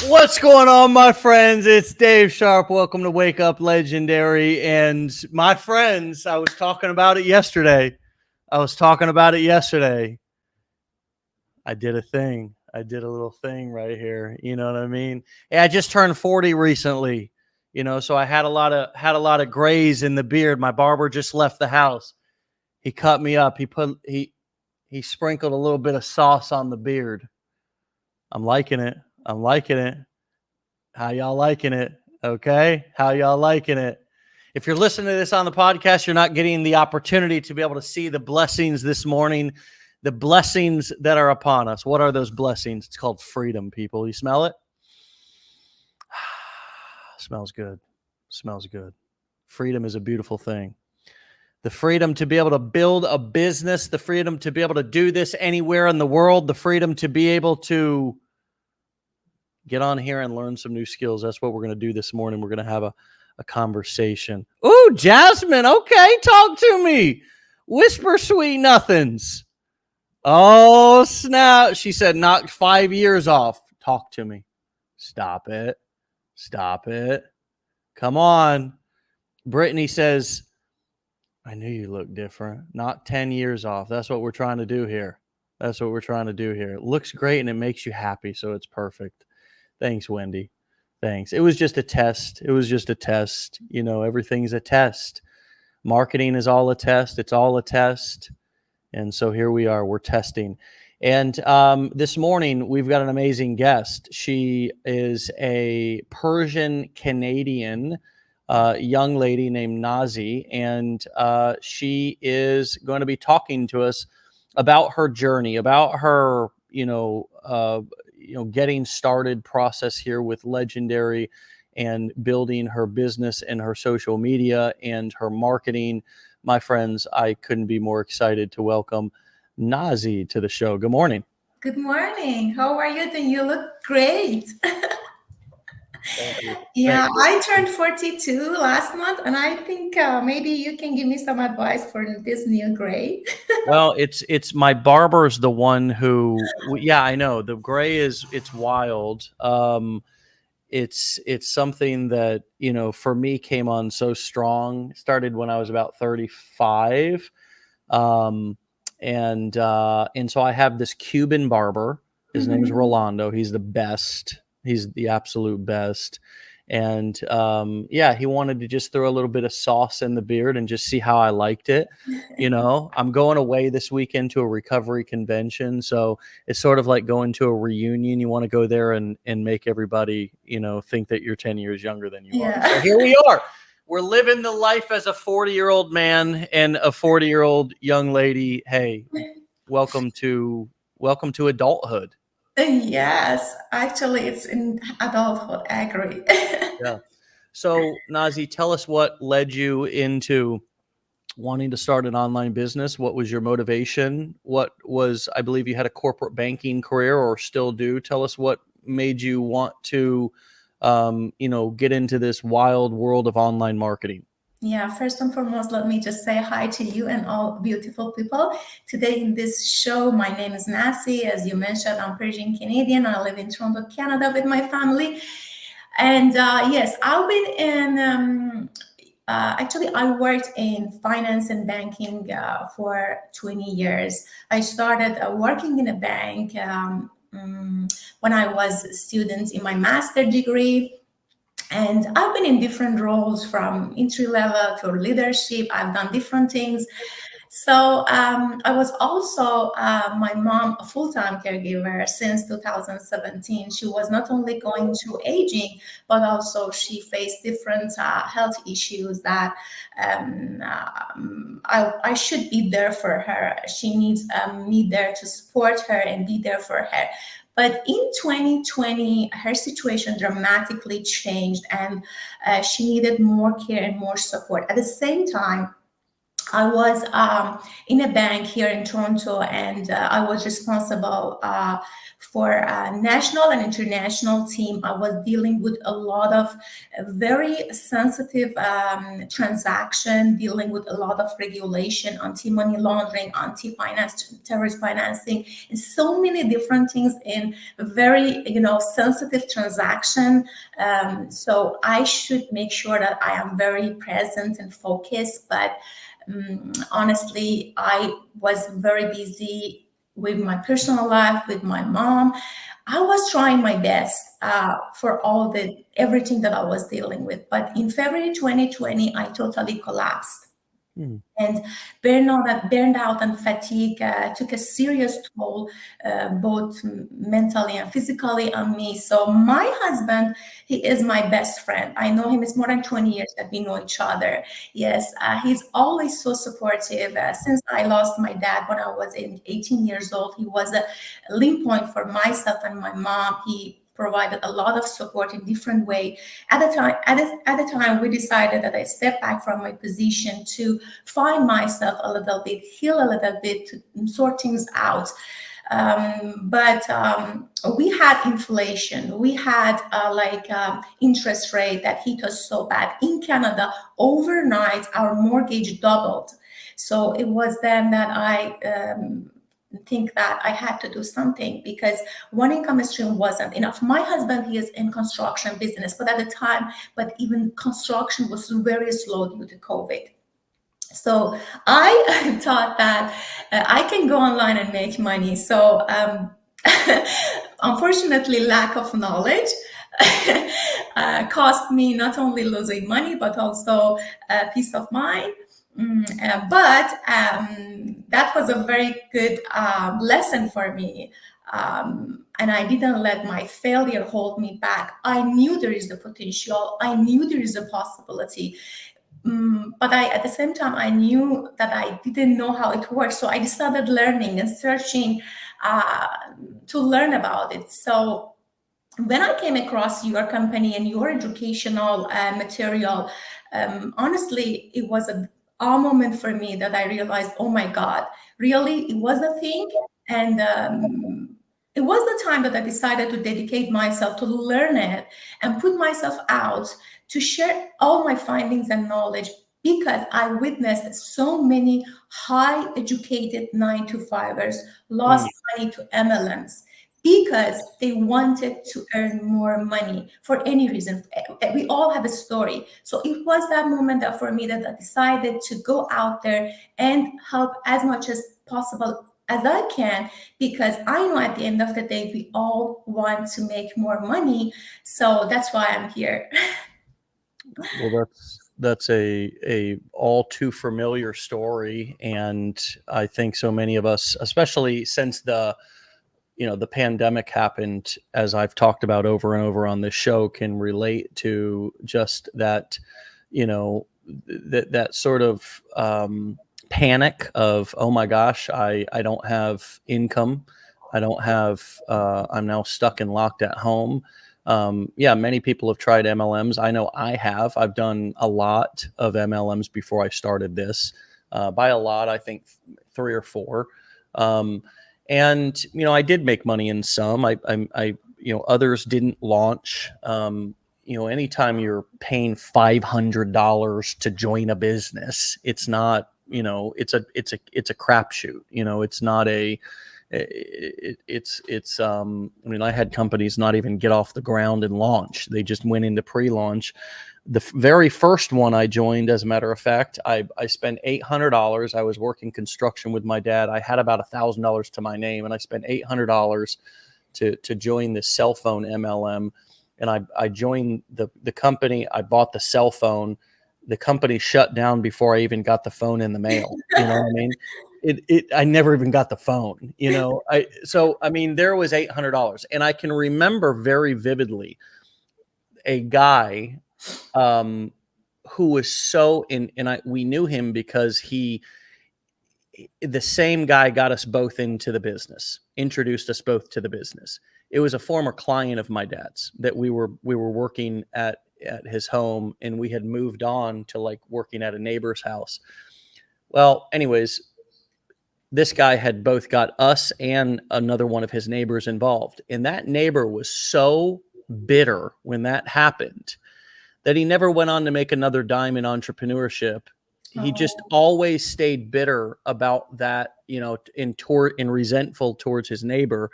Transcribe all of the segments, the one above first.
What's going on, my friends? It's Dave Sharpe. Welcome to Wake Up Legendary. And my friends, I was talking about it yesterday. I did a thing. I did a little thing right here. You know what I mean? Yeah, I just turned 40 recently. So I had a lot of grays in the beard. My barber just left the house. He cut me up. He sprinkled a little bit of sauce on the beard. I'm liking it. How y'all liking it? Okay. How y'all liking it? If you're listening to this on the podcast, you're not getting the opportunity to be able to see the blessings this morning, the blessings that are upon us. What are those blessings? It's called freedom, people. You smell it? Smells good. Smells good. Freedom is a beautiful thing. The freedom to be able to build a business, the freedom to be able to do this anywhere in the world, the freedom to be able to get on here and learn some new skills. That's what we're going to do this morning. We're going to have a conversation. Ooh, Jasmine. Okay, talk to me. Whisper sweet nothings. Oh, snap. She said, knock 5 years off. Talk to me. Stop it. Come on. Brittany says, I knew you looked different. Not 10 years off. That's what we're trying to do here. It looks great and it makes you happy, so it's perfect. Thanks, Wendy. Thanks. It was just a test. Everything's a test. Marketing is all a test. It's all a test. And so here we are. We're testing. And this morning, we've got an amazing guest. She is a Persian Canadian young lady named Nazi. And she is going to be talking to us about her journey, about her, getting started process here with Legendary and building her business and her social media and her marketing. My friends, I couldn't be more excited to welcome Nazi to the show. Good morning. Good morning. How are you doing? You look great. Thank you. Yeah, I turned 42 last month, and I think maybe you can give me some advice for this new gray. Well, it's my barber's the one who, yeah, I know the gray it's wild. It's something that, for me came on so strong. It started when I was about 35. And so I have this Cuban barber. His name is Rolando. He's the best. He's the absolute best. And he wanted to just throw a little bit of sauce in the beard and just see how I liked it. I'm going away this weekend to a recovery convention. So it's sort of like going to a reunion. You want to go there and make everybody, think that you're 10 years younger than you are. So here we are. We're living the life as a 40-year-old man and a 40-year-old young lady. Hey, welcome to adulthood. Yes, actually, it's in adulthood. I agree. Yeah. So, Nazi, tell us what led you into wanting to start an online business. What was your motivation? I believe you had a corporate banking career or still do. Tell us what made you want to, get into this wild world of online marketing. Yeah, first and foremost, let me just say hi to you and all beautiful people. Today in this show, my name is Nasi. As you mentioned, I'm Persian Canadian. I live in Toronto, Canada with my family. And yes, I've been in, actually, I worked in finance and banking for 20 years. I started working in a bank when I was a student in my master's degree. And I've been in different roles from entry level to leadership. I've done different things. So I was also my mom, a full-time caregiver since 2017. She was not only going through aging, but also she faced different health issues that I should be there for her. She needs me there to support her and be there for her. But in 2020, her situation dramatically changed and she needed more care and more support. At the same time, I was in a bank here in Toronto, and I was responsible for a national and international team. I was dealing with a lot of very sensitive transaction, dealing with a lot of regulation, anti-money laundering, anti-finance, terrorist financing, and so many different things in very, sensitive transaction. So I should make sure that I am very present and focused, but honestly, I was very busy with my personal life, with my mom. I was trying my best for everything that I was dealing with. But in February 2020, I totally collapsed. And burned out and fatigue took a serious toll, both mentally and physically on me. So my husband, he is my best friend. I know him. It's more than 20 years that we know each other. Yes, he's always so supportive. Since I lost my dad when I was 18 years old, he was a link point for myself and my mom. He provided a lot of support in different way. At the time, we decided that I step back from my position to find myself a little bit, heal a little bit, to sort things out. But we had inflation, we had interest rate that hit us so bad. In Canada, overnight, our mortgage doubled. So it was then that I think that I had to do something, because one income stream wasn't enough. My husband, he is in construction business, but even construction was very slow due to COVID. So I thought that I can go online and make money. So unfortunately, lack of knowledge cost me not only losing money, but also peace of mind. But that was a very good lesson for me. And I didn't let my failure hold me back. I knew there is the potential. I knew there is a possibility. But at the same time, I knew that I didn't know how it works. So I started learning and searching to learn about it. So when I came across your company and your educational material, honestly, it was a moment for me that I realized, oh my God, really, it was a thing. And it was the time that I decided to dedicate myself to learn it and put myself out to share all my findings and knowledge, because I witnessed so many high educated 9-to-5ers lost money to MLMs because they wanted to earn more money for any reason. We all have a story. So it was that moment that for me that I decided to go out there and help as much as possible as I can, because I know at the end of the day, we all want to make more money. So that's why I'm here. Well, that's a all too familiar story, and I think so many of us, especially since the pandemic happened, as I've talked about over and over on this show, can relate to just that, that sort of panic of, oh my gosh, I don't have income, I don't have, I'm now stuck and locked at home. Many people have tried MLMs. I know I have. I've done a lot of MLMs before I started this. By a lot, I think 3 or 4. And I did make money in some. Others didn't launch. Anytime you're paying $500 to join a business, it's not. It's a crapshoot. It's not a. I had companies not even get off the ground and launch. They just went into pre-launch. The very first one I joined, as a matter of fact, I spent $800. I was working construction with my dad. I had about $1,000 to my name, and I spent $800 to join this cell phone MLM. And I joined the company. I bought the cell phone. The company shut down before I even got the phone in the mail. You know what I mean? I never even got the phone, there was $800. And I can remember very vividly a guy who was so we knew him because the same guy got us both into the business, introduced us both to the business. It was a former client of my dad's that we were working at his home, and we had moved on to working at a neighbor's house. Well, anyways, this guy had both got us and another one of his neighbors involved. And that neighbor was so bitter when that happened that he never went on to make another dime in entrepreneurship. He just Oh, always stayed bitter about that, in resentful towards his neighbor,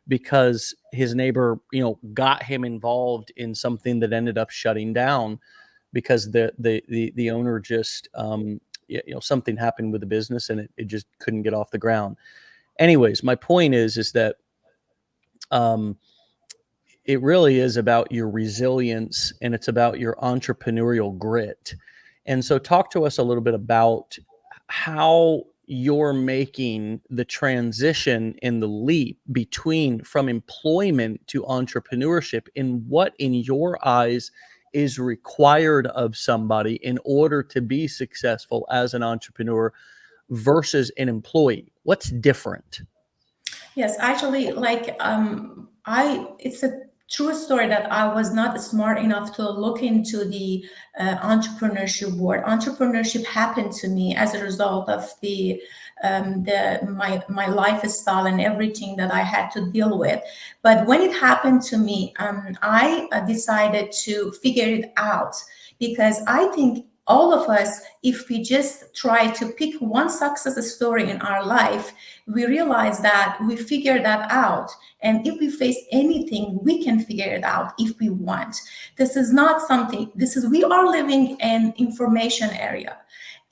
because his neighbor, got him involved in something that ended up shutting down because the owner just, something happened with the business and it just couldn't get off the ground. Anyways, my point is that um, it really is about your resilience and it's about your entrepreneurial grit. And so, talk to us a little bit about how you're making the transition in the leap between from employment to entrepreneurship, and what in your eyes is required of somebody in order to be successful as an entrepreneur versus an employee. What's different? yes, actually, like it's a true story that I was not smart enough to look into the entrepreneurship world. Entrepreneurship happened to me as a result of my lifestyle and everything that I had to deal with. But when it happened to me, I decided to figure it out, because I think all of us, if we just try to pick one success story in our life, we realize that we figure that out. And if we face anything, we can figure it out if we want. This is not something, we are living in information era.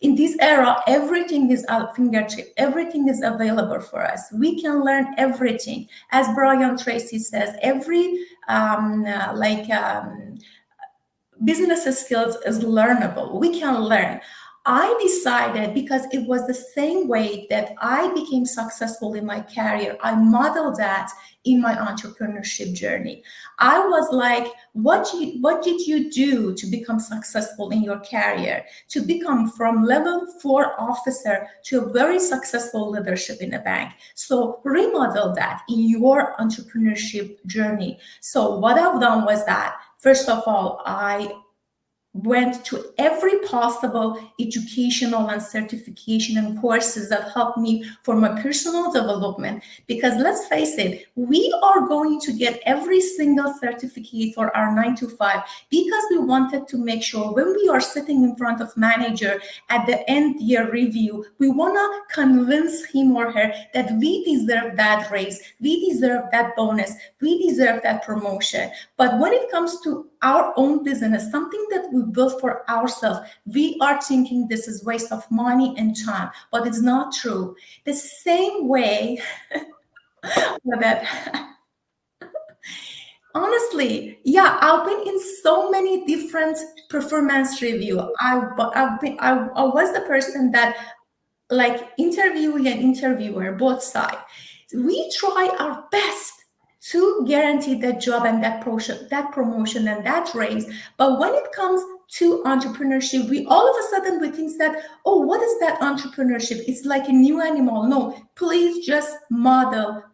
In this era, everything is at fingertip, everything is available for us. We can learn everything. As Brian Tracy says, every business skills is learnable. We can learn. I decided, because it was the same way that I became successful in my career, I modeled that in my entrepreneurship journey. I was like, what did you do to become successful in your career, to become from level 4 officer to a very successful leadership in a bank? So remodel that in your entrepreneurship journey. So what I've done was that, first of all, I went to every possible educational and certification and courses that helped me for my personal development. Because let's face it, we are going to get every single certificate for our 9 to 5 because we wanted to make sure when we are sitting in front of manager at the end year review, we want to convince him or her that we deserve that raise, we deserve that bonus, we deserve that promotion. But when it comes to our own business, something that we built for ourselves, we are thinking this is waste of money and time, but it's not true. The same way that honestly, yeah, I've been in so many different performance review. I was the person that, like, interviewee and interviewer, both sides, we try our best to guarantee that job and that promotion and that raise. But when it comes to entrepreneurship, we all of a sudden we think that, oh, what is that entrepreneurship? It's like a new animal. No, please just remodel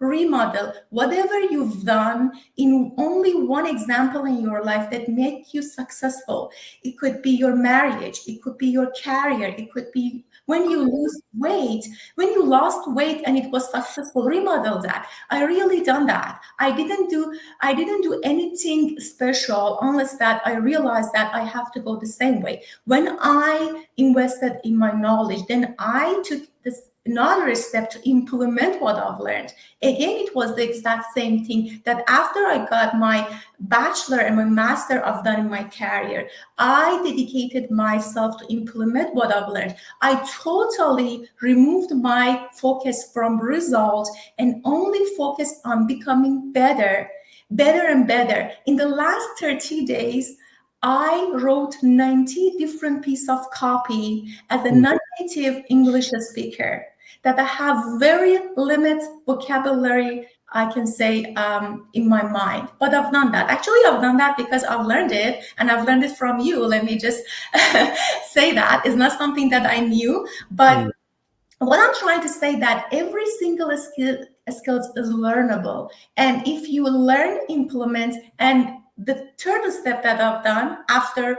whatever you've done in only one example in your life that make you successful. It could be your marriage, it could be your career, it could be when you lose weight, when you lost weight and it was successful, remodel that. I really done that. I didn't do anything special unless that I realized that I have to go the same way. When I invested in my knowledge, then I took this another step to implement what I've learned. Again, it was the exact same thing that after I got my bachelor and my master I've done in my career, I dedicated myself to implement what I've learned. I totally removed my focus from results and only focused on becoming better, better and better. In the last 30 days, I wrote 90 different pieces of copy as a non-native English speaker, that I have very limited vocabulary, I can say, in my mind. But I've done that. Actually, I've done that because I've learned it, and I've learned it from you. Let me just say that. It's not something that I knew, but what I'm trying to say, that every single skills is learnable. And if you learn, implement, and the third step that I've done after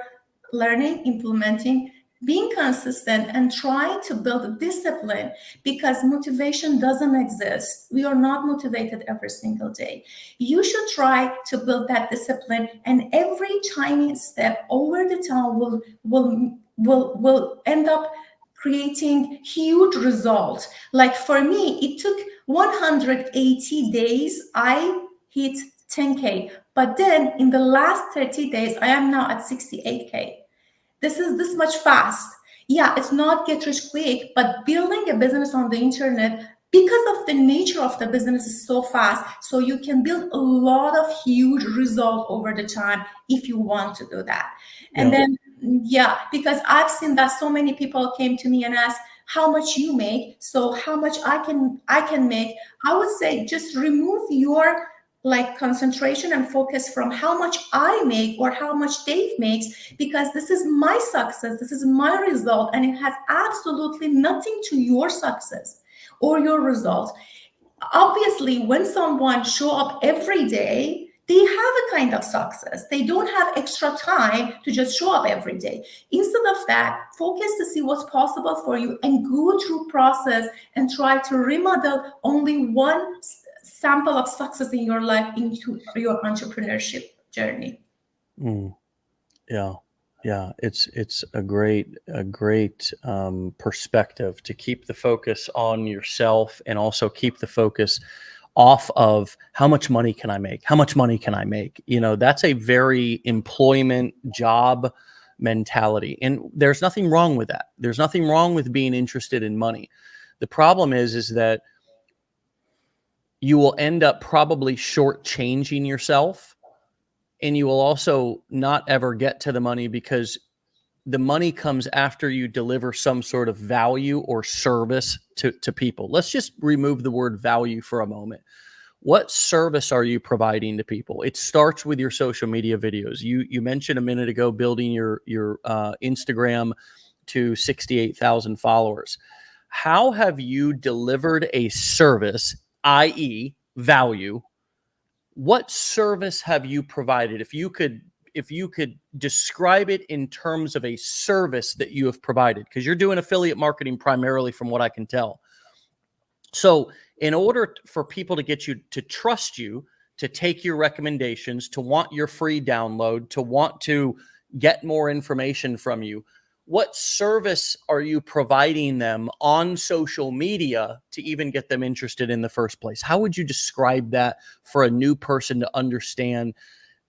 learning, implementing, being consistent and trying to build discipline, because motivation doesn't exist. We are not motivated every single day. You should try to build that discipline, and every tiny step over the time will end up creating huge results. Like for me, it took 180 days. I hit 10K, but then in the last 30 days, I am now at 68K. This is this much fast. Yeah, it's not get rich quick, but building a business on the internet, because of the nature of the business, is so fast. So you can build a lot of huge result over the time if you want to do that. And then, yeah, because I've seen that so many people came to me and asked how much you make, so how much I can make. I would say just remove your like concentration and focus from how much I make or how much Dave makes, because this is my success, this is my result, and it has absolutely nothing to your success or your result. Obviously, when someone show up every day, they have a kind of success. They don't have extra time to just show up every day. Instead of that, focus to see what's possible for you and go through process and try to remodel only one sample of success in your life into your entrepreneurship journey. Yeah, it's a great perspective to keep the focus on yourself, and also keep the focus off of how much money can I make? How much money can I make? You know, that's a very employment job mentality, and there's nothing wrong with that. There's nothing wrong with being interested in money. The problem is that you will end up probably shortchanging yourself, and you will also not ever get to the money, because the money comes after you deliver some sort of value or service to people. Let's just remove the word value for a moment. What service are you providing to people? It starts with your social media videos. You mentioned a minute ago building your Instagram to 68,000 followers. How have you delivered a service, i.e., value? What service have you provided? If you could describe it in terms of a service that you have provided, because you're doing affiliate marketing primarily from what I can tell. So in order for people to get you to trust you, to take your recommendations, to want your free download, to want to get more information from you, what service are you providing them on social media to even get them interested in the first place? How would you describe that for a new person to understand?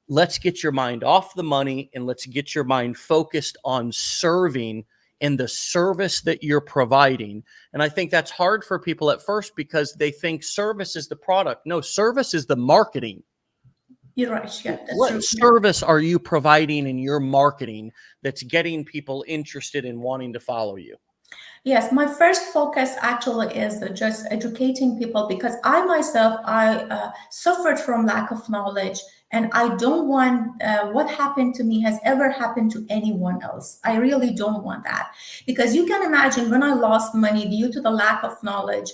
Let's get your mind off the money and let's get your mind focused on serving and the service that you're providing. And I think that's hard for people at first, because they think service is the product. No, service is the marketing. You're right. Yeah, that's what true. service are you providing in your marketing that's getting people interested in wanting to follow you? Yes, my first focus actually is just educating people, because I myself, I suffered from lack of knowledge, and I don't want what happened to me has ever happened to anyone else. I really don't want that, because you can imagine when I lost money due to the lack of knowledge,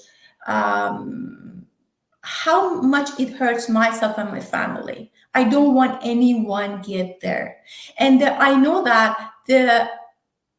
how much it hurts myself and my family. I don't want anyone get there. And I know that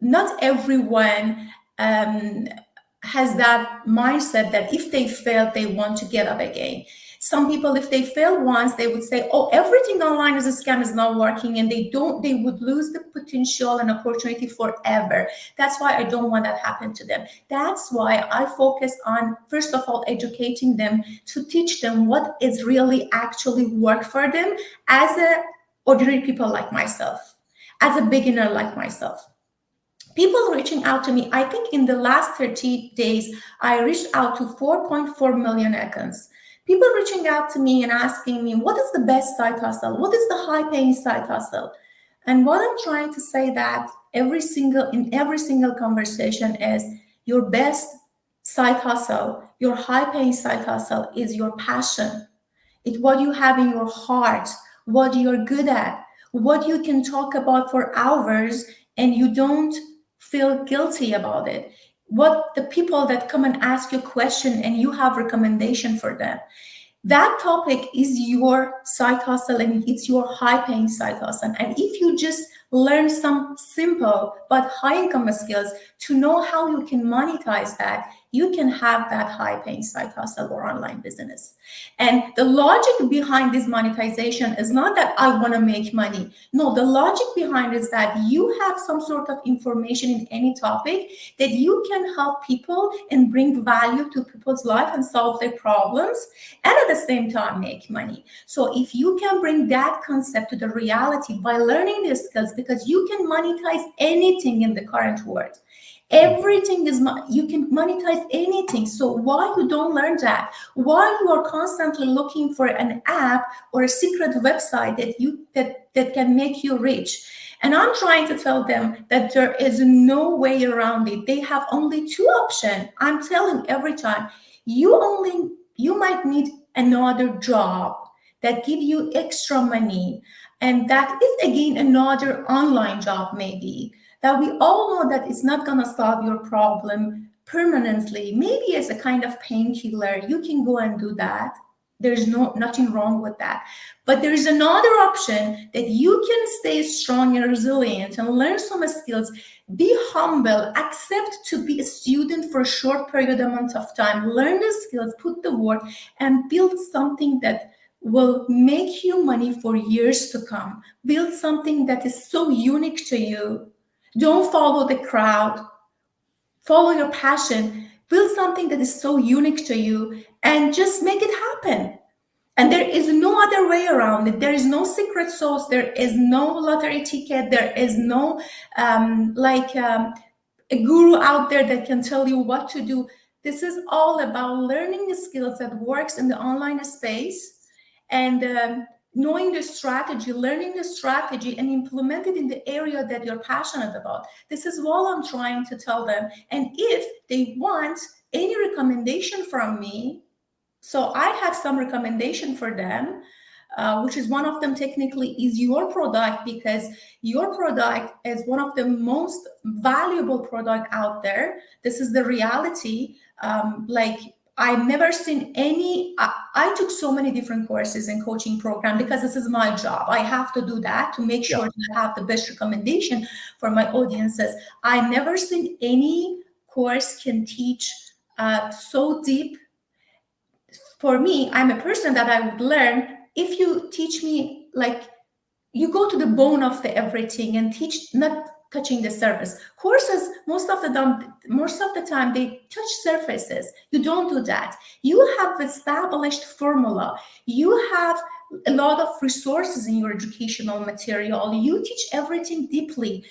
not everyone has that mindset that if they fail, they want to get up again. Some people, if they fail once, they would say, oh, everything online is a scam, is not working, and they would lose the potential and opportunity forever. That's why I don't want that happen to them. That's why I focus on, first of all, educating them, to teach them what is really actually work for them as a ordinary people like myself, as a beginner like myself. People reaching out to me, I think in the last 30 days, I reached out to 4.4 million accounts. People reaching out to me and asking me, what is the best side hustle? What is the high paying side hustle? And what I'm trying to say that in every single conversation is, your best side hustle, your high paying side hustle is your passion. It's what you have in your heart, what you're good at, what you can talk about for hours and you don't feel guilty about it. What the people that come and ask you a question and you have recommendation for them. that topic is your side hustle and it's your high paying side hustle. And if you just learn some simple but high income skills to know how you can monetize that, you can have that high paying side hustle or online business. And the logic behind this monetization is not that I want to make money. No, the logic behind is that you have some sort of information in any topic that you can help people and bring value to people's life and solve their problems, and at the same time make money. So if you can bring that concept to the reality by learning these skills, because you can monetize anything in the current world. Everything is, you can monetize anything. So why you don't learn that? Why you are constantly looking for an app or a secret website that can make you rich? And I'm trying to tell them that there is no way around it. They have only two options. I'm telling every time, you might need another job that give you extra money. And that is again another online job maybe, that we all know that it's not gonna solve your problem permanently. Maybe as a kind of painkiller, you can go and do that. There's nothing wrong with that. But there's another option that you can stay strong and resilient and learn some skills, be humble, accept to be a student for a short period amount of time, learn the skills, put the work, and build something that will make you money for years to come. Build something that is so unique to you. Don't follow the crowd. Follow your passion. Build something that is so unique to you and just make it happen. And there is no other way around it. There is no secret sauce. There is no lottery ticket. There is no a guru out there that can tell you what to do. This is all about learning the skills that works in the online space and knowing the strategy, learning the strategy and implement it in the area that you're passionate about. This is what I'm trying to tell them. And if they want any recommendation from me, so I have some recommendation for them, which is one of them technically is your product, because your product is one of the most valuable product out there. This is the reality. I've never seen any, I took so many different courses and coaching program because this is my job. I have to do that to make sure that I have the best recommendation for my audiences. I've never seen any course can teach so deep. For me, I'm a person that I would learn if you teach me, like you go to the bone of the everything and teach, not touching the surface. Courses, most of the time they touch surfaces. You don't do that. You have established formula. You have a lot of resources in your educational material. You teach everything deeply.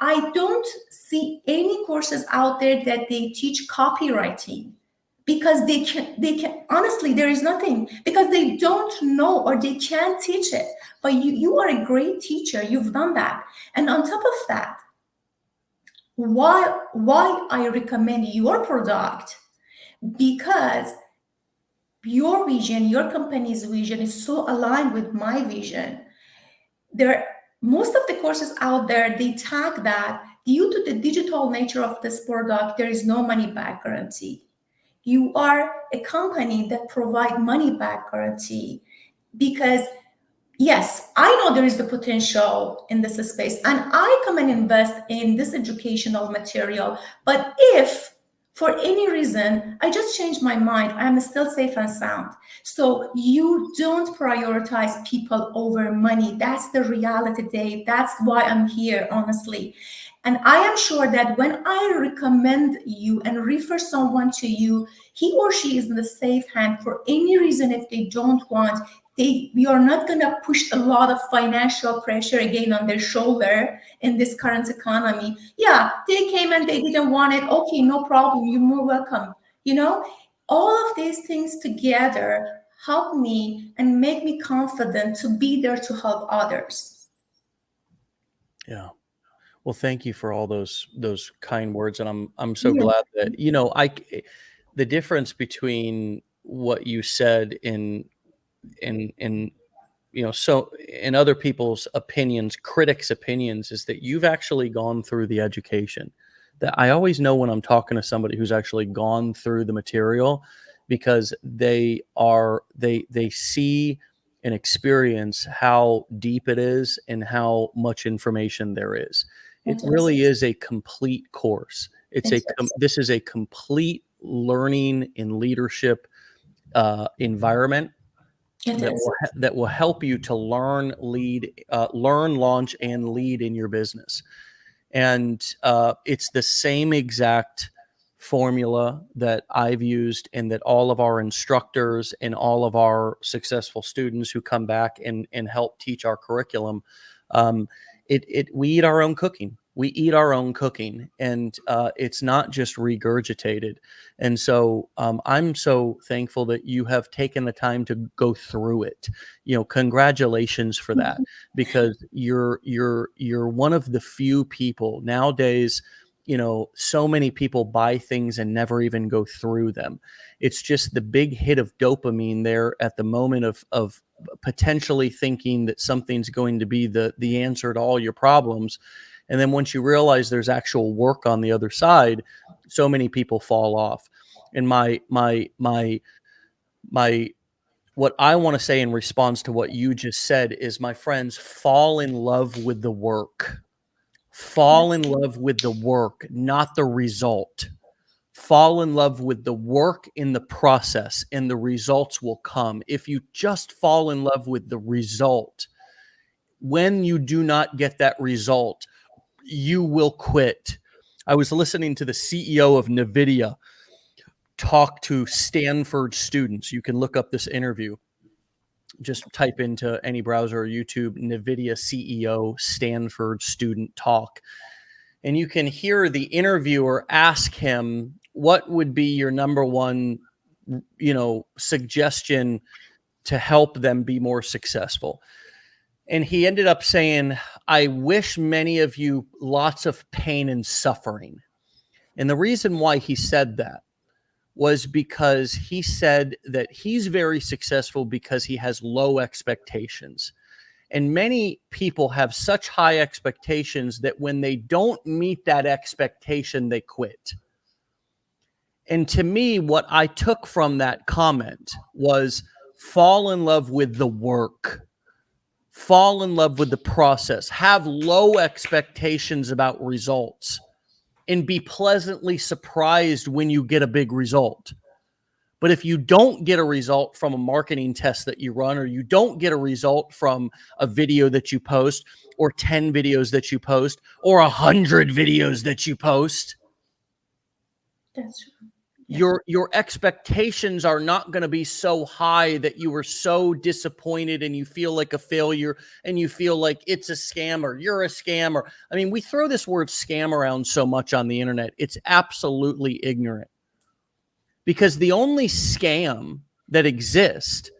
I don't see any courses out there that they teach copywriting, because they can honestly, there is nothing, because they don't know or they can't teach it. But you are a great teacher. You've done that. And on top of that, why I recommend your product, because your vision, your company's vision is so aligned with my vision. Most of the courses out there, they tag that due to the digital nature of this product, there is no money back guarantee. You are a company that provide money back guarantee, because yes, I know there is the potential in this space and I come and invest in this educational material. But if for any reason I just changed my mind, I'm still safe and sound. So you don't prioritize people over money. That's the reality, Dave. That's why I'm here, honestly. And I am sure that when I recommend you and refer someone to you, he or she is in the safe hand. For any reason, if they don't want, we are not going to push a lot of financial pressure again on their shoulder in this current economy. Yeah, they came and they didn't want it. Okay, no problem. You're more welcome. All of these things together help me and make me confident to be there to help others. Yeah. Well, thank you for all those kind words, and I'm so glad that the difference between what you said in so in other people's opinions, critics' opinions, is that you've actually gone through the education. That I always know when I'm talking to somebody who's actually gone through the material, because they see and experience how deep it is and how much information there is. It really is a complete course. This is a complete learning and leadership environment that will help you to learn, launch, and lead in your business. And it's the same exact formula that I've used and that all of our instructors and all of our successful students who come back and help teach our curriculum. We eat our own cooking. We eat our own cooking, and it's not just regurgitated. And so I'm so thankful that you have taken the time to go through it. Congratulations for that, because you're one of the few people nowadays. So many people buy things and never even go through them. It's just the big hit of dopamine there at the moment of potentially thinking that something's going to be the answer to all your problems. And then once you realize there's actual work on the other side, so many people fall off. And what I want to say in response to what you just said is, my friends, fall in love with the work. Fall in love with the work, not the result. Fall in love with the work in the process, and the results will come. If you just fall in love with the result, when you do not get that result, you will quit. I was listening to the CEO of NVIDIA talk to Stanford students. You can look up this interview. Just type into any browser or YouTube, NVIDIA CEO Stanford student talk. And you can hear the interviewer ask him, what would be your number one, suggestion to help them be more successful? And he ended up saying, I wish many of you lots of pain and suffering. And the reason why he said that was because he said that he's very successful because he has low expectations. And many people have such high expectations that when they don't meet that expectation, they quit. And to me, what I took from that comment was, fall in love with the work. Fall in love with the process. Have low expectations about results, and be pleasantly surprised when you get a big result. But if you don't get a result from a marketing test that you run, or you don't get a result from a video that you post, or 10 videos that you post, or 100 videos that you post, that's true. Yeah. Your expectations are not going to be so high that you are so disappointed and you feel like a failure and you feel like it's a scam or you're a scammer. I mean, we throw this word scam around so much on the internet. It's absolutely ignorant, because the only scam that exists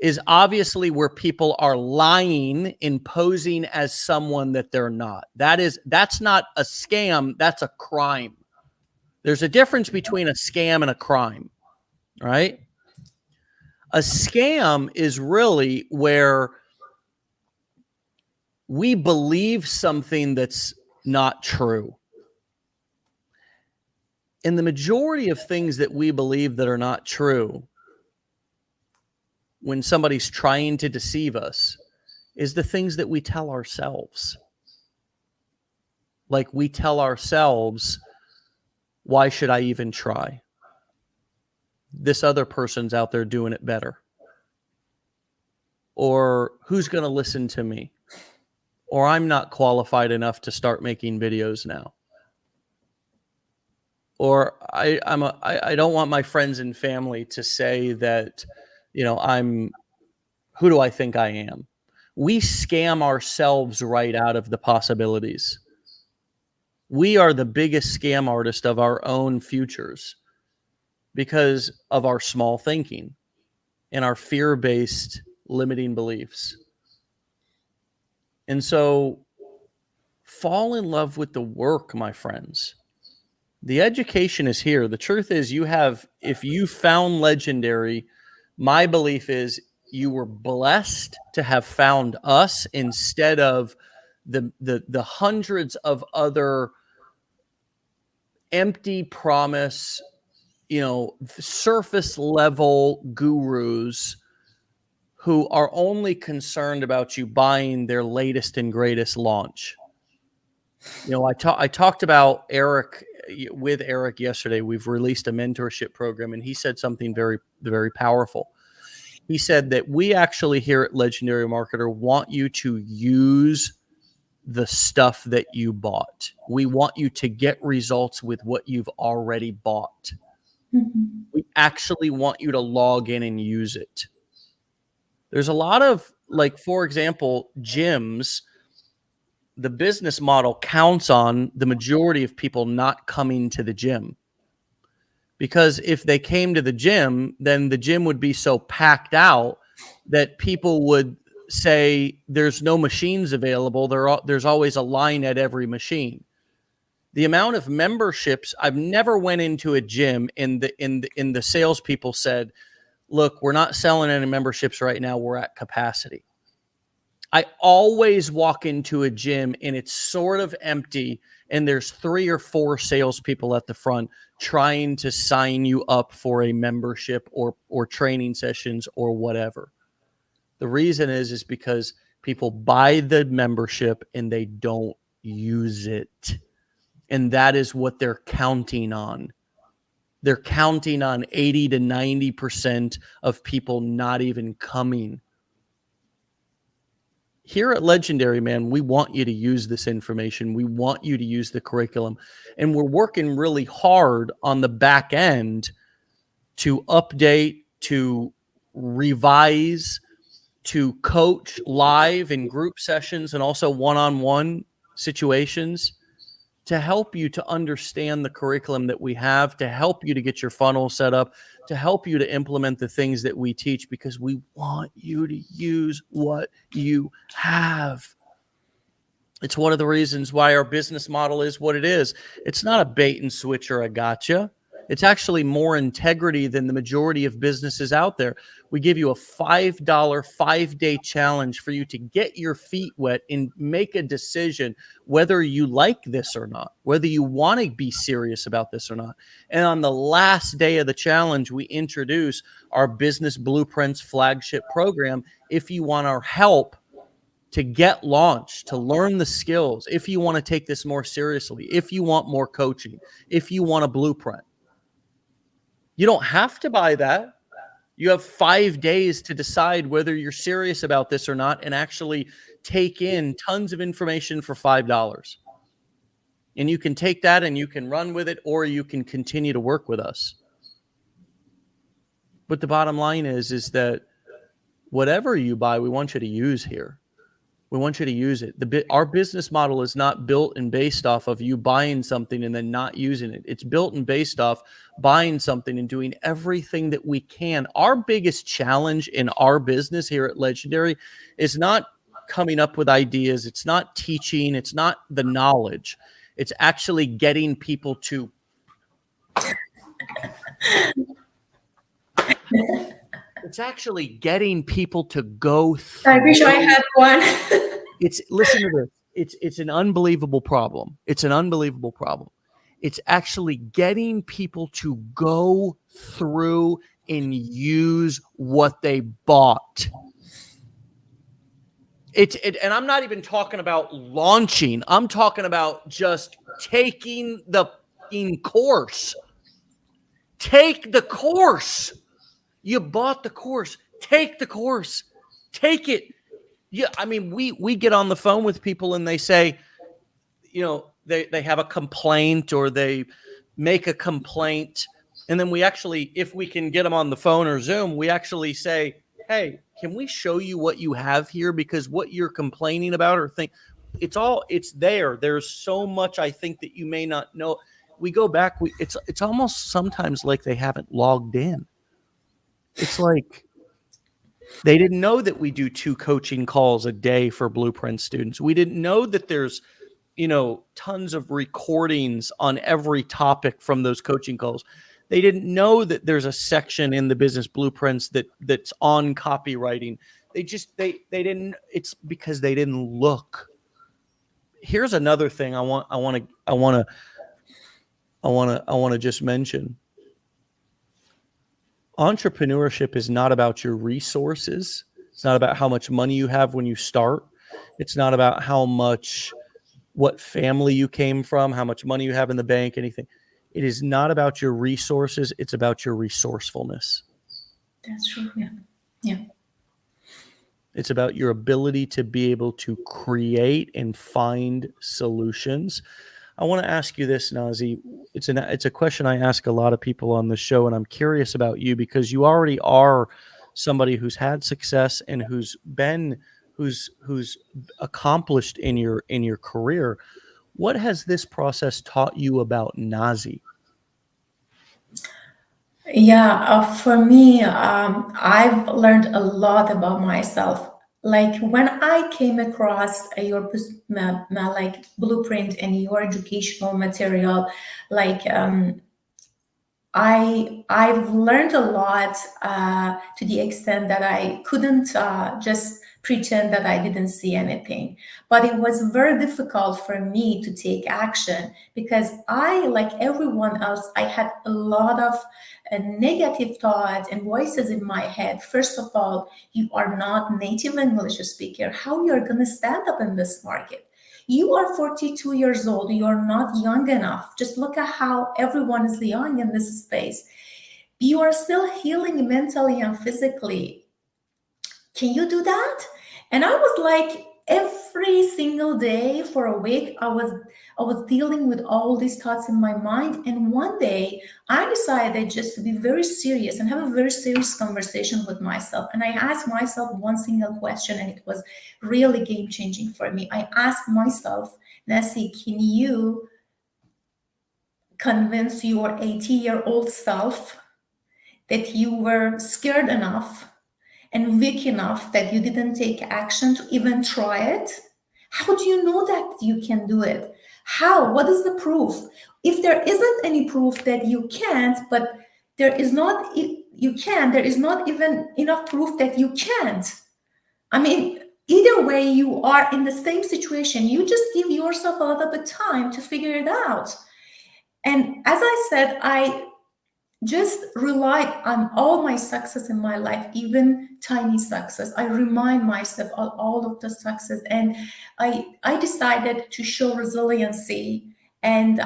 is obviously where people are lying and posing as someone that they're not. That's not a scam. That's a crime. There's a difference between a scam and a crime, right? A scam is really where we believe something that's not true. And the majority of things that we believe that are not true, when somebody's trying to deceive us, is the things that we tell ourselves. Like, we tell ourselves, why should I even try? This other person's out there doing it better. Or who's going to listen to me? Or I'm not qualified enough to start making videos now. Or I don't want my friends and family to say that, who do I think I am? We scam ourselves right out of the possibilities. We are the biggest scam artist of our own futures because of our small thinking and our fear-based limiting beliefs. And so fall in love with the work, my friends. The education is here. The truth is, if you found Legendary, my belief is you were blessed to have found us instead of the hundreds of other empty promise, surface level gurus who are only concerned about you buying their latest and greatest launch. I talked about Eric with Eric yesterday. We've released a mentorship program, and he said something very, very powerful. He said that we actually here at Legendary Marketer want you to use the stuff that you bought. We want you to get results with what you've already bought. Mhm. We actually want you to log in and use it. There's a lot of, like, for example, gyms. The business model counts on the majority of people not coming to the gym. Because if they came to the gym, then the gym would be so packed out that people would say there's no machines available. There's always a line at every machine. The amount of memberships, I've never went into a gym and the salespeople said, look, we're not selling any memberships right now. We're at capacity. I always walk into a gym and it's sort of empty, and there's 3 or 4 salespeople at the front trying to sign you up for a membership or training sessions or whatever. The reason is because people buy the membership and they don't use it. And that is what they're counting on. They're counting on 80 to 90% of people not even coming. Here at Legendary, man, we want you to use this information. We want you to use the curriculum. And we're working really hard on the back end to update, to revise, to coach live in group sessions and also one-on-one situations to help you to understand the curriculum that we have, to help you to get your funnel set up, to help you to implement the things that we teach, because we want you to use what you have. It's one of the reasons why our business model is what it is. It's not a bait and switch or a gotcha. It's actually more integrity than the majority of businesses out there. We give you a $5 5-day challenge for you to get your feet wet and make a decision whether you like this or not, whether you want to be serious about this or not. And on the last day of the challenge, we introduce our Business Blueprints flagship program. If you want our help to get launched, to learn the skills, if you want to take this more seriously, if you want more coaching, if you want a blueprint, you don't have to buy that. You have 5 days to decide whether you're serious about this or not and actually take in tons of information for $5. And you can take that and you can run with it, or you can continue to work with us. But the bottom line is that whatever you buy, we want you to use here. We want you to use it. Our business model is not built and based off of you buying something and then not using it. It's built and based off buying something and doing everything that we can. Our biggest challenge in our business here at Legendary is not coming up with ideas. It's not teaching. It's not the knowledge. It's actually getting people to go through. I wish I had one. Listen to this. It's an unbelievable problem. It's an unbelievable problem. It's actually getting people to go through and use what they bought. And I'm not even talking about launching. I'm talking about just taking the course. Take the course. You bought the course. Take the course. Take it. Yeah, I mean, we get on the phone with people and they say, they have a complaint or they make a complaint. And then we actually, if we can get them on the phone or Zoom, we actually say, hey, can we show you what you have here? Because what you're complaining about or think, it's there. There's so much I think that you may not know. We go back. It's almost sometimes like they haven't logged in. It's like they didn't know that we do 2 coaching calls a day for Blueprint students. We didn't know that there's, tons of recordings on every topic from those coaching calls. They didn't know that there's a section in the Business Blueprints that's on copywriting. They didn't. It's because they didn't look. Here's another thing I want to just mention. entrepreneurship is not about your resources. It's not about how much money you have when you start. It's not about what family you came from, how much money you have in the bank, anything. It is not about your resources. It's about your resourcefulness. That's true. Yeah. Yeah. It's about your ability to be able to create and find solutions. I want to ask you this, Nazi. It's a question I ask a lot of people on the show, and I'm curious about you because you already are somebody who's had success and who's accomplished in your career. What has this process taught you about Nazi? Yeah, for me, I've learned a lot about myself. Like when I came across your like blueprint and your educational material, like I've learned a lot to the extent that I couldn't just pretend that I didn't see anything. But it was very difficult for me to take action because I, like everyone else, I had a lot of negative thoughts and voices in my head. First of all, you are not native English speaker. How you're going to stand up in this market? You are 42 years old. You're not young enough. Just look at how everyone is young in this space. You are still healing mentally and physically. Can you do that? And I was like, every single day for a week, I was dealing with all these thoughts in my mind. And one day I decided just to be very serious and have a very serious conversation with myself. And I asked myself one single question, and it was really game changing for me. I asked myself, Nessie, can you convince your 80-year-old self that you were scared enough and weak enough that you didn't take action to even try it? How do you know that you can do it? How? What is the proof? If there isn't any proof that you can't, but there is not, you can, there is not even enough proof that you can't. I mean, either way, you are in the same situation. You just give yourself a little bit time to figure it out. And as I said, I just relied on all my success in my life, even tiny success. I remind myself of all of the success, and I decided to show resiliency and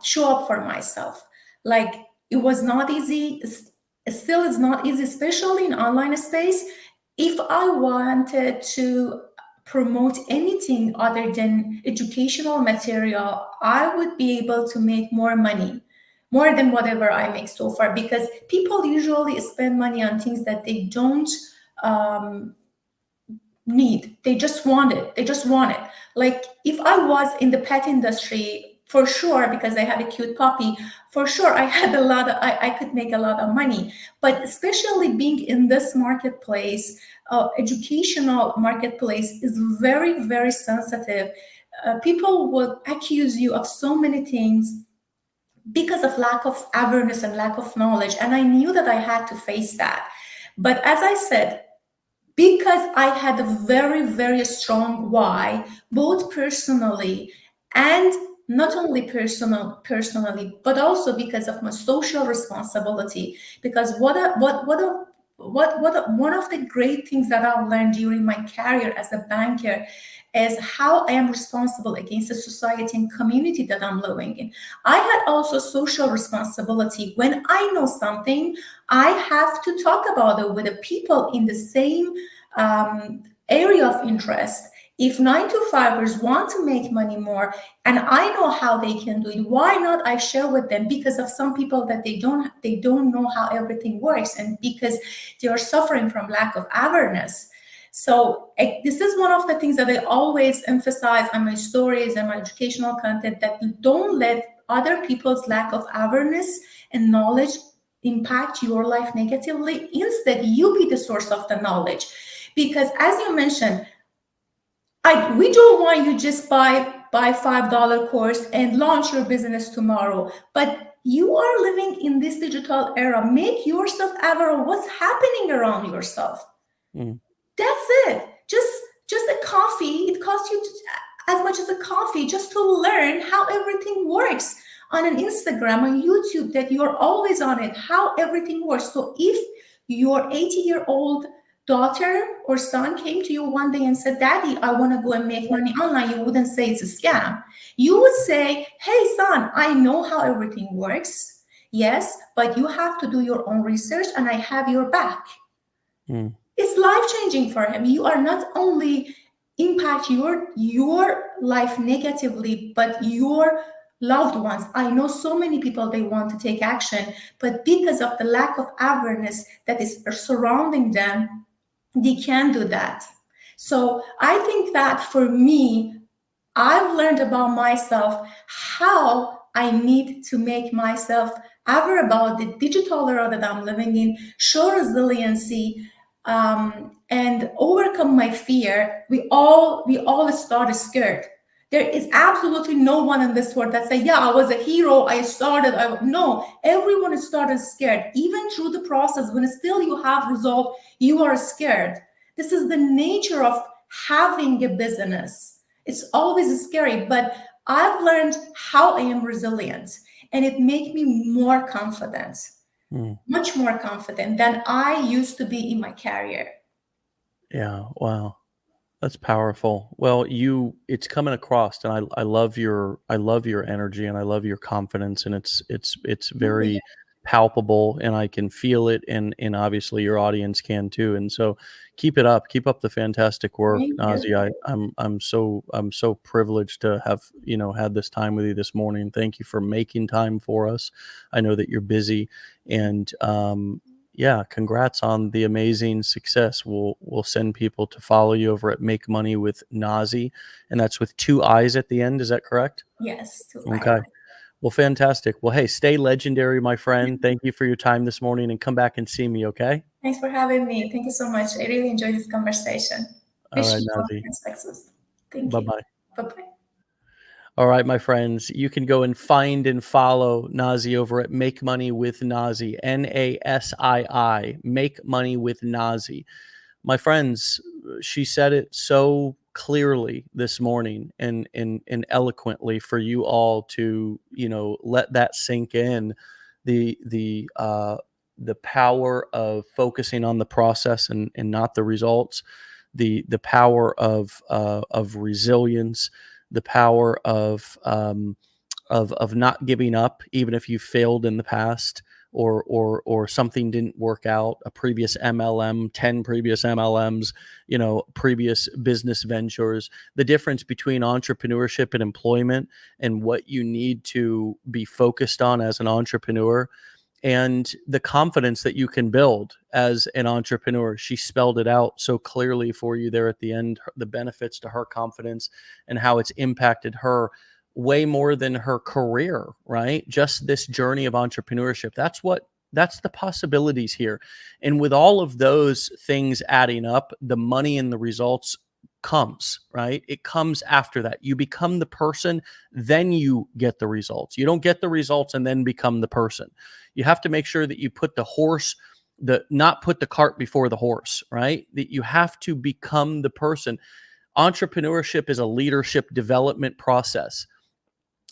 show up for myself. Like it was not easy. It still is not easy, especially in online space. If I wanted to promote anything other than educational material, I would be able to make more money, more than whatever I make so far, because people usually spend money on things that they don't um, need. They just want it. They just want it. Like if I was in the pet industry, for sure, because I had a cute puppy, for sure I had I could make a lot of money. But especially being in this marketplace, educational marketplace is very, very sensitive. People will accuse you of so many things because of lack of awareness and lack of knowledge. And I knew that I had to face that. But as I said, because I had a very, very strong why, both personally and not only personally, but also because of my social responsibility. Because one of the great things that I've learned during my career as a banker is how I am responsible against the society and community that I'm living in. I had also social responsibility. When I know something, I have to talk about it with the people in the same area of interest. If 9-to-5ers want to make money more and I know how they can do it, why not I share with them? Because of some people that they don't know how everything works, and because they are suffering from lack of awareness. So this is one of the things that I always emphasize on my stories and my educational content, that you don't let other people's lack of awareness and knowledge impact your life negatively. Instead, you be the source of the knowledge. Because as you mentioned, we don't want you just buy $5 course and launch your business tomorrow. But you are living in this digital era. Make yourself aware of what's happening around yourself. That's it. Just a coffee. It costs you as much as a coffee just to learn how everything works on an Instagram, on YouTube, that you're always on it, how everything works. So if your 80-year-old daughter or son came to you one day and said, Daddy, I want to go and make money online, you wouldn't say it's a scam. You would say, hey, son, I know how everything works. Yes, but you have to do your own research and I have your back. Mm. It's life-changing for him. You are not only impact your life negatively, but your loved ones. I know so many people, they want to take action, but because of the lack of awareness that is surrounding them, they can't do that. So I think that for me, I've learned about myself how I need to make myself aware about the digital era that I'm living in, show resiliency, and overcome my fear. We all started scared. There is absolutely no one in this world that say, yeah, I was a hero, I started. No, everyone started scared. Even through the process, when still you have resolve, you are scared. This is the nature of having a business. It's always scary, but I've learned how I am resilient, and it makes me more confident, much more confident than I used to be in my career. Yeah. Wow. That's powerful. Well, it's coming across, and I love your energy, and I love your confidence, and it's very palpable, and I can feel it, and obviously your audience can too. And so keep it up. Keep up the fantastic work, Thank Nazi. you. I'm so privileged to have, had this time with you this morning. Thank you for making time for us. I know that you're busy, and yeah, congrats on the amazing success. We'll send people to follow you over at Make Money with Nazi, and that's with 2 I's at the end. Is that correct? Yes, to I. Okay. Well, fantastic. Well, hey, stay legendary, my friend. Thank you for your time this morning, and come back and see me, okay? Thanks for having me. Thank you so much. I really enjoyed this conversation. All Wish right, you all Nazi. the success. Thank you. Bye-bye. Bye-bye. All right, my friends, you can go and find and follow Nazi over at Make Money with Nazi, Nasii, Make Money with Nazi. My friends, she said it so clearly this morning and eloquently for you all to, let that sink in. The power of focusing on the process and not the results, the power of resilience, the power of not giving up, even if you failed in the past, or something didn't work out, a previous MLM, 10 previous MLMs, previous business ventures, the difference between entrepreneurship and employment, and what you need to be focused on as an entrepreneur, and the confidence that you can build as an entrepreneur. She spelled it out so clearly for you there at the end, the benefits to her confidence and how it's impacted her way more than her career, right? Just this journey of entrepreneurship. That's the possibilities here. And with all of those things adding up, the money and the results comes, right? It comes after that. You become the person, then you get the results. You don't get the results and then become the person. You have to make sure that you put not put the cart before the horse, right? That you have to become the person. Entrepreneurship is a leadership development process.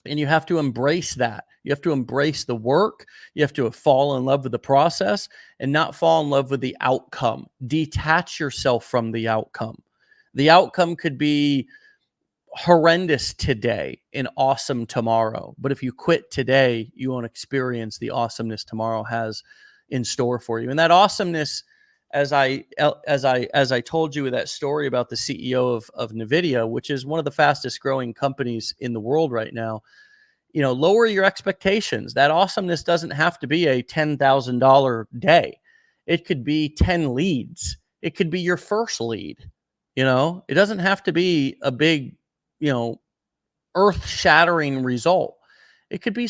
And you have to embrace that. You have to embrace the work. You have to fall in love with the process and not fall in love with the outcome. Detach yourself from the outcome. The outcome could be horrendous today and awesome tomorrow. But if you quit today, you won't experience the awesomeness tomorrow has in store for you. And that awesomeness, as I told you with that story about the CEO of NVIDIA, which is one of the fastest growing companies in the world right now, lower your expectations. That awesomeness doesn't have to be a $10,000 day. It could be 10 leads. It could be your first lead. It doesn't have to be a big, earth-shattering result. It could be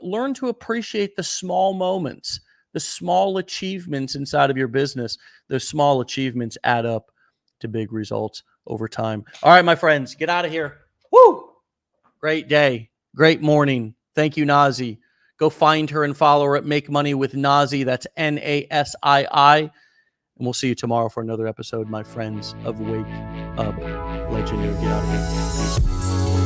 learn to appreciate the small moments, the small achievements inside of your business. Those small achievements add up to big results over time. All right, my friends, get out of here. Woo! Great day. Great morning. Thank you, Nazi. Go find her and follow her at Make Money with Nazi. That's Nasii. And we'll see you tomorrow for another episode, my friends, of Wake Up Legendary. Get out of here. Peace.